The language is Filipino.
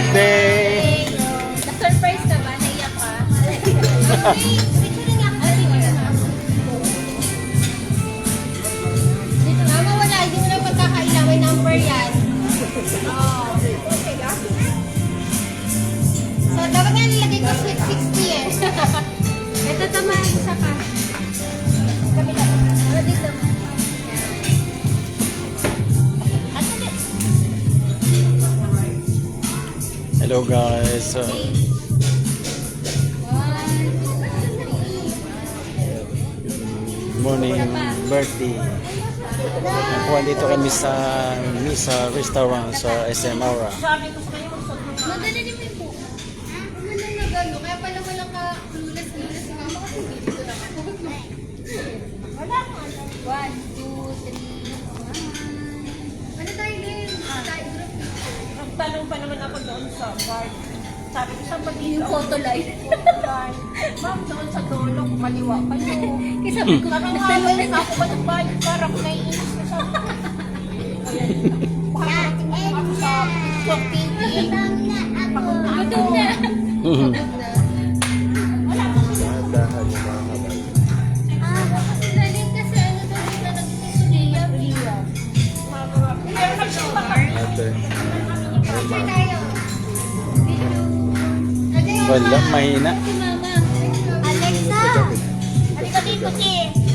birthday! Na-surprise ka ba? Naiyak ka? Dito nga, mawala. Hindi mo lang pagkakailang. May number yan. Oh. So, dapat nga nilagay ko sweet 60 eh. Ito naman, isa ka. Kabila. Ano dito? Hello guys. Morning birthday. Yan po, andito kami sa Misa Restaurant sa SM Aura. Madali din po. Wala na gano. Kaya pala walang ka-clueless si mama kasi dito lang ako. Wala ko. 1, 2, 3. Ano tayo din? Tayo group. Nagtanong pa naman ako doon sa guard. Sabi ko, saan ba dito? Yung photo line. Ma'am, doon sa dulo, kumaliwa kayo. Kasi sabi ko, Parang hawal na ako ba ng bayan? Parang naiinis ko sa... Baka marating ako sa Swak TV. gutom na. Gutom na. Wala pa siya. Kasi daling kasi ano daw na nagsisuliyap. Pero nagsipakan. Picture tayo. Video. Wala, mahina. Si Mama. Alexa! Halika dito, Kim.